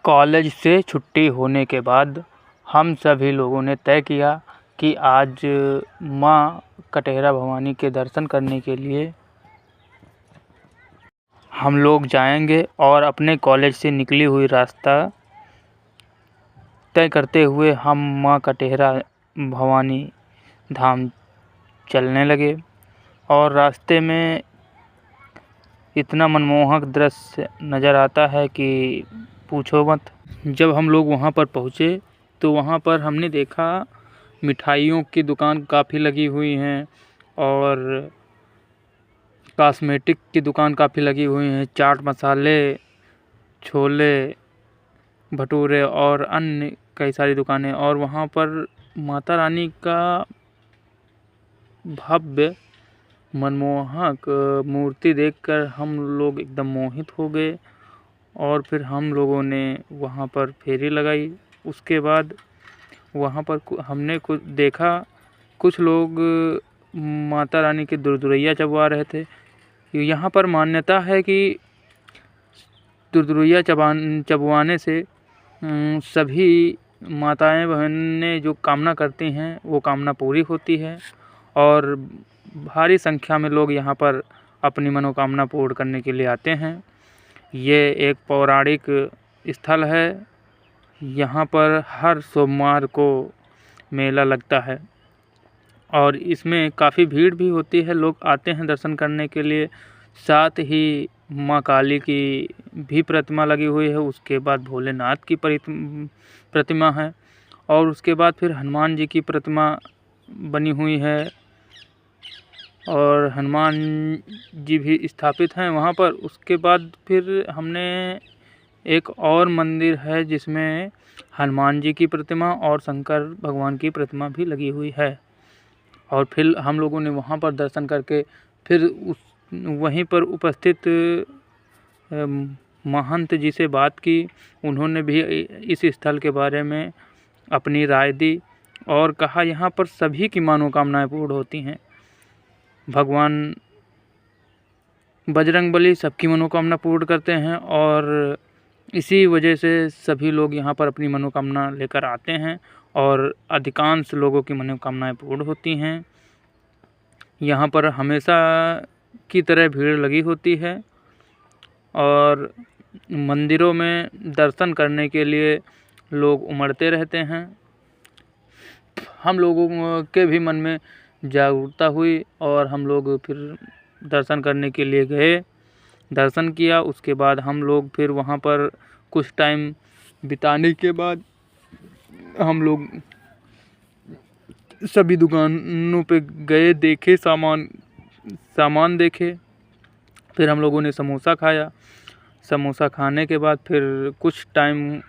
College से छुट्टी होने के बाद हम सभी लोगों ने तय किया कि आज माँ कटेहरा भवानी के दर्शन करने के लिए हम लोग जाएंगे और अपने कॉलेज से निकली हुई रास्ता तय करते हुए हम माँ कटेहरा भवानी धाम चलने लगे। और रास्ते में इतना मनमोहक दृश्य नज़र आता है कि पूछो मत। जब हम लोग वहाँ पर पहुँचे तो वहाँ पर हमने देखा मिठाइयों की दुकान काफ़ी लगी हुई हैं और कॉस्मेटिक की दुकान काफ़ी लगी हुई हैं, चाट मसाले, छोले भटूरे और अन्य कई सारी दुकानें। और वहाँ पर माता रानी का भव्य मनमोहक मूर्ति देखकर हम लोग एकदम मोहित हो गए और फिर हम लोगों ने वहाँ पर फेरी लगाई। उसके बाद वहाँ पर हमने कुछ देखा, कुछ लोग माता रानी के दुर्दुरैया चबवा रहे थे। यहाँ पर मान्यता है कि दुर्दुरैया चबवाने से सभी माताएं बहनें जो कामना करती हैं वो कामना पूरी होती है और भारी संख्या में लोग यहाँ पर अपनी मनोकामना पूर्ण करने के लिए आते हैं। ये एक पौराणिक स्थल है। यहाँ पर हर सोमवार को मेला लगता है और इसमें काफ़ी भीड़ भी होती है, लोग आते हैं दर्शन करने के लिए। साथ ही माँ काली की भी प्रतिमा लगी हुई है, उसके बाद भोलेनाथ की प्रतिमा है और उसके बाद फिर हनुमान जी की प्रतिमा बनी हुई है और हनुमान जी भी स्थापित हैं वहाँ पर। उसके बाद फिर हमने एक और मंदिर है जिसमें हनुमान जी की प्रतिमा और शंकर भगवान की प्रतिमा भी लगी हुई है। और फिर हम लोगों ने वहाँ पर दर्शन करके फिर वहीं पर उपस्थित महंत जी से बात की। उन्होंने भी इस स्थल के बारे में अपनी राय दी और कहा यहाँ पर सभी की मनोकामनाएं पूर्ण होती हैं। भगवान बजरंगबली सबकी मनोकामना पूर्ण करते हैं और इसी वजह से सभी लोग यहाँ पर अपनी मनोकामना लेकर आते हैं और अधिकांश लोगों की मनोकामनाएं पूर्ण होती हैं। यहाँ पर हमेशा की तरह भीड़ लगी होती है और मंदिरों में दर्शन करने के लिए लोग उमड़ते रहते हैं। हम लोगों के भी मन में जागरूकता हुई और हम लोग फिर दर्शन करने के लिए गए, दर्शन किया। उसके बाद हम लोग फिर वहाँ पर कुछ टाइम बिताने के बाद हम लोग सभी दुकानों पे गए, देखे सामान देखे। फिर हम लोगों ने समोसा खाया। समोसा खाने के बाद फिर कुछ टाइम